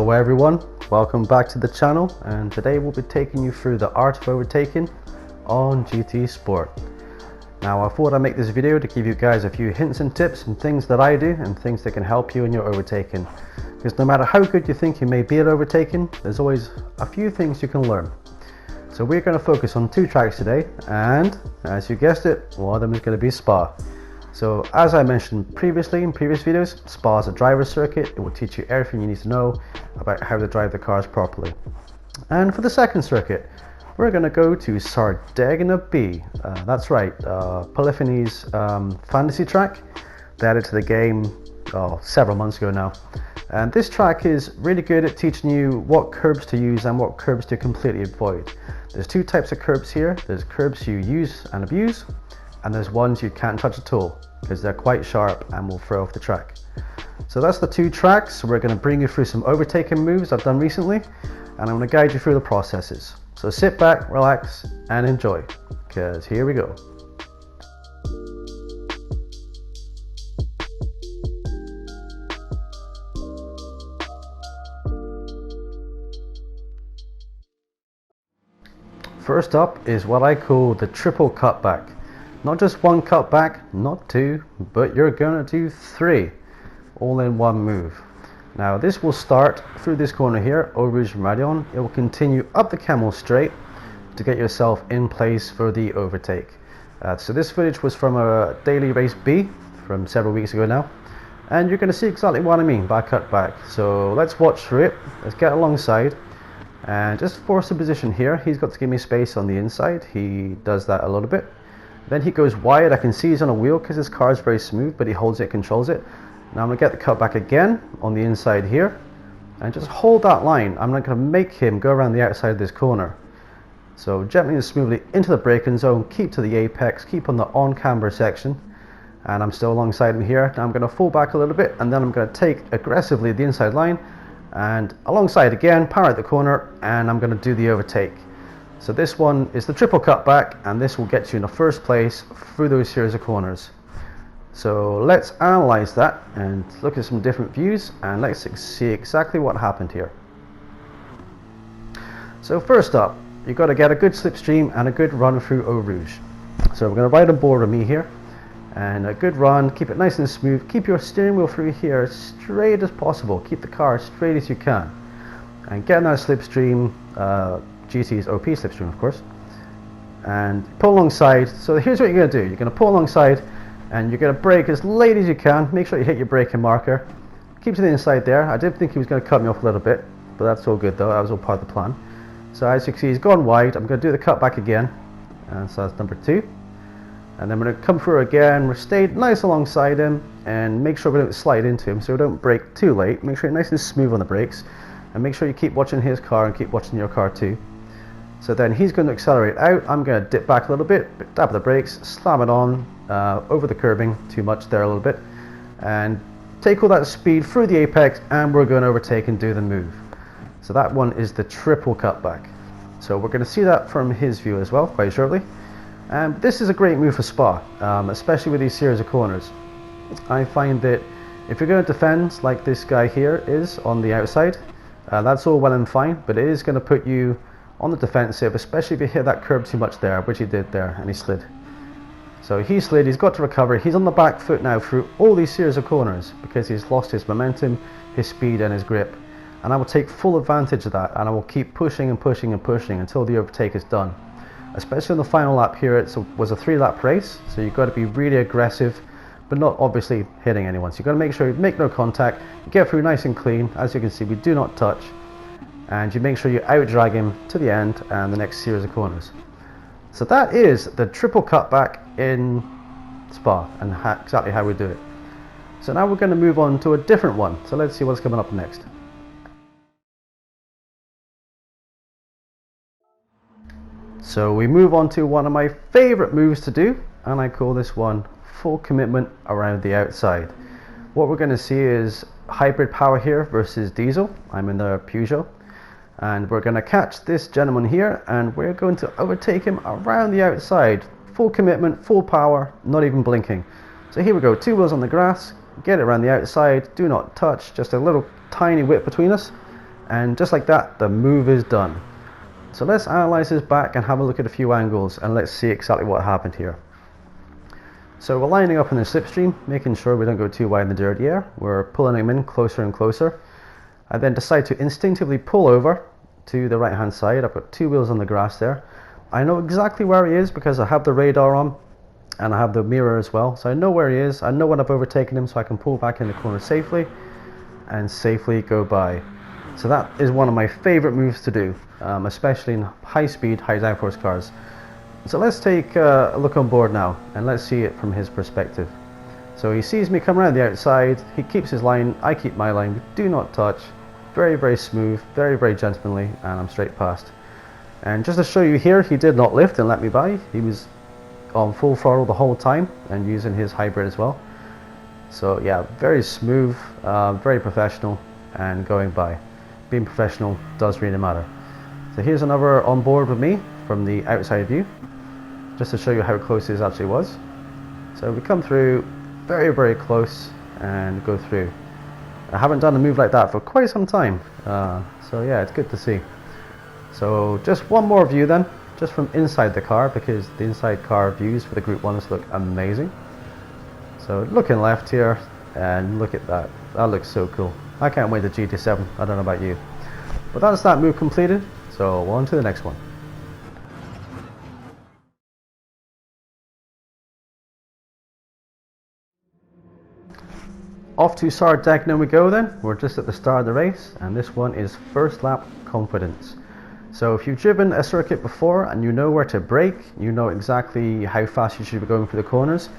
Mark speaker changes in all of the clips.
Speaker 1: Hello everyone, welcome back to the channel, and today we'll be taking you through the art of overtaking on GT Sport. Now I thought I'd make this video to give you guys a few hints and tips and things that I do and things that can help you in your overtaking. Because no matter how good you think you may be at overtaking, there's always a few things you can learn. So we're going to focus on two tracks today, and as you guessed it, one of them is going to be Spa. So as I mentioned previously in previous videos, Spa is a driver's circuit. It will teach you everything you need to know about how to drive the cars properly. And for the second circuit, we're going to go to Sardinia B. That's right, Polyphony's fantasy track. They added to the game several months ago now. And this track is really good at teaching you what curbs to use and what curbs to completely avoid. There's two types of curbs here. There's curbs you use and abuse, and there's ones you can't touch at all because they're quite sharp and will throw off the track. So that's the two tracks. We're going to bring you through some overtaking moves I've done recently, and I'm going to guide you through the processes. So sit back, relax, and enjoy, because here we go. First up is what I call the triple cutback. Not just one cutback, not two, but you're going to do three, all in one move. Now this will start through this corner here, Eau Rouge Radion. It will continue up the camel straight to get yourself in place for the overtake. So this footage was from a daily race B from several weeks ago now, and you're going to see exactly what I mean by cutback. So let's watch through it. Let's get alongside and just force a position here. He's got to give me space on the inside. He does that a little bit. Then he goes wide. I can see he's on a wheel because his car is very smooth, but he holds it, controls it. Now I'm going to get the cutback again on the inside here and just hold that line. I'm not going to make him go around the outside of this corner. So gently and smoothly into the braking zone, keep to the apex, keep on the on-camber section, and I'm still alongside him here. Now I'm going to fall back a little bit, and then I'm going to take aggressively the inside line and alongside again, power at the corner, and I'm going to do the overtake. So this one is the triple cutback, and this will get you in the first place through those series of corners. So let's analyze that and look at some different views, and let's see exactly what happened here. So first up, you've got to get a good slipstream and a good run through Eau Rouge. So we're going to ride on board with me here, and a good run, keep it nice and smooth, keep your steering wheel through here as straight as possible, keep the car as straight as you can, and get in that slipstream, GT's OP slipstream of course, and pull alongside. So here's what you're going to do. You're going to pull alongside and you're going to brake as late as you can. Make sure you hit your braking marker, keep to the inside there. I did think he was going to cut me off a little bit, but that's all good though, that was all part of the plan. So as you can see, he's gone wide. I'm going to do the cutback again, and so that's number 2. And then we're going to come through again. We're stayed nice alongside him and make sure we don't slide into him so we don't brake too late. Make sure you're nice and smooth on the brakes, and make sure you keep watching his car and keep watching your car too. So then he's going to accelerate out. I'm going to dip back a little bit, dab the brakes, slam it on over the curbing, too much there a little bit, and take all that speed through the apex, and we're going to overtake and do the move. So that one is the triple cutback. So we're going to see that from his view as well quite shortly. And this is a great move for Spa, especially with these series of corners. I find that if you're going to defend like this guy here is on the outside, that's all well and fine, but it is going to put you on the defensive, especially if you hit that curb too much there, which he did there, and he slid. So he slid, he's got to recover. He's on the back foot now through all these series of corners because he's lost his momentum, his speed and his grip. And I will take full advantage of that, and I will keep pushing and pushing and pushing until the overtake is done. Especially on the final lap here, it was a 3-lap race, so you've got to be really aggressive, but not obviously hitting anyone. So you've got to make sure you make no contact, you get through nice and clean. As you can see, we do not touch, and you make sure you out-drag him to the end and the next series of corners. So that is the triple cutback in Spa, and exactly how we do it. So now we're going to move on to a different one. So let's see what's coming up next. So we move on to one of my favorite moves to do, and I call this one full commitment around the outside. What we're going to see is hybrid power here versus diesel. I'm in the Peugeot, and we're going to catch this gentleman here, and we're going to overtake him around the outside. Full commitment, full power, not even blinking. So here we go, 2 wheels on the grass, get it around the outside, do not touch, just a little tiny width between us, And just like that, the move is done. So let's analyze his back and have a look at a few angles, and let's see exactly what happened here. So we're lining up in the slipstream, making sure we don't go too wide in the dirty air. We're pulling him in closer and closer. I then decide to instinctively pull over to the right hand side. I've got two wheels on the grass there. I know exactly where he is because I have the radar on and I have the mirror as well. So I know where he is, I know when I've overtaken him, so I can pull back in the corner safely and safely go by. So that is one of my favorite moves to do, especially in high speed, high downforce cars. So let's take a look on board now and let's see it from his perspective. So he sees me come around the outside, he keeps his line, I keep my line, we do not touch. Very, very smooth, very, very gentlemanly, and I'm straight past. And just to show you here, he did not lift and let me by. He was on full throttle the whole time and using his hybrid as well. So yeah, very smooth, very professional, and going by. Being professional does really matter. So here's another on board with me from the outside view, just to show you how close this actually was. So we come through very, very close and go through. I haven't done a move like that for quite some time, so yeah, it's good to see. So just one more view then, just from inside the car, because the inside car views for the Group 1s look amazing. So looking left here, and look at that, that looks so cool. I can't wait to GT7, I don't know about you. But that's that move completed, so on to the next one. Off to Sardegna we go then. We're just at the start of the race, and this one is first lap confidence. So if you've driven a circuit before and you know where to brake, you know exactly how fast you should be going for the corners,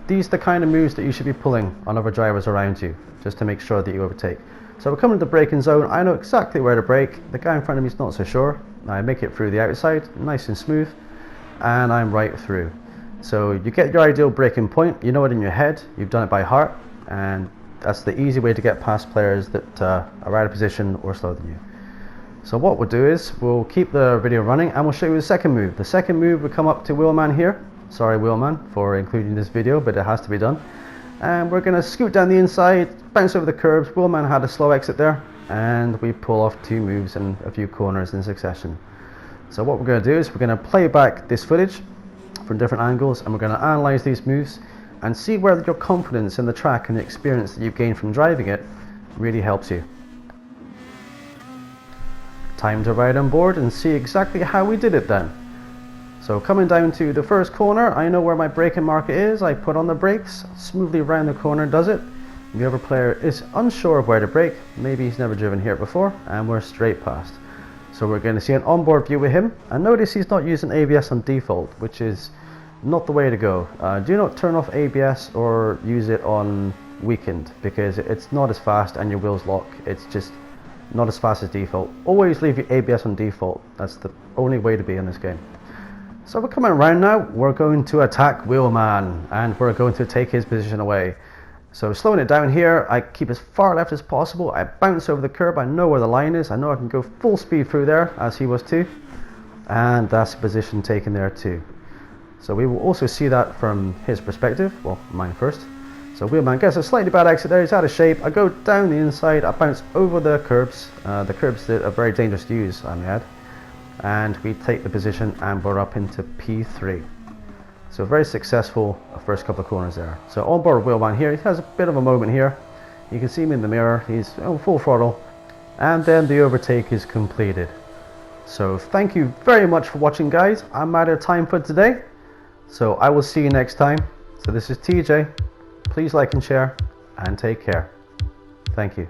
Speaker 1: these are the kind of moves that you should be pulling on other drivers around you, just to make sure that you overtake. So we're coming to the braking zone, I know exactly where to brake, the guy in front of me is not so sure, I make it through the outside, nice and smooth, and I'm right through. So you get your ideal braking point, you know it in your head, you've done it by heart, and that's the easy way to get past players that are out of position or slower than you. So what we'll do is we'll keep the video running and we'll show you the second move. The second move we come up to Wheelman here. Sorry Wheelman for including this video, but it has to be done. And we're going to scoot down the inside, bounce over the curbs. Wheelman had a slow exit there, and we pull off two moves and a few corners in succession. So what we're going to do is we're going to play back this footage from different angles, and we're going to analyze these moves and see whether your confidence in the track and the experience that you've gained from driving it really helps you. Time to ride on board and see exactly how we did it then. So coming down to the first corner, I know where my braking marker is, I put on the brakes, smoothly round the corner does it. The other player is unsure of where to brake, maybe he's never driven here before, and we're straight past. So we're going to see an onboard view with him, and notice he's not using ABS on default, which is not the way to go. Do not turn off ABS or use it on weakened, because it's not as fast and your wheels lock. It's just not as fast as default. Always leave your ABS on default. That's the only way to be in this game. So we're coming around now. We're going to attack Wheelman and we're going to take his position away. So slowing it down here, I keep as far left as possible. I bounce over the curb. I know where the line is. I know I can go full speed through there, as he was too. And that's a position taken there too. So we will also see that from his perspective, well, mine first. So Wheelman gets a slightly bad exit there, he's out of shape. I go down the inside, I bounce over the curbs that are very dangerous to use, I may add. And we take the position and we're up into P3. So very successful first couple of corners there. So on board Wheelman here, he has a bit of a moment here. You can see him in the mirror, he's on full throttle. And then the overtake is completed. So thank you very much for watching, guys. I'm out of time for today. So I will see you next time. So this is TJ. Please like and share and take care. Thank you.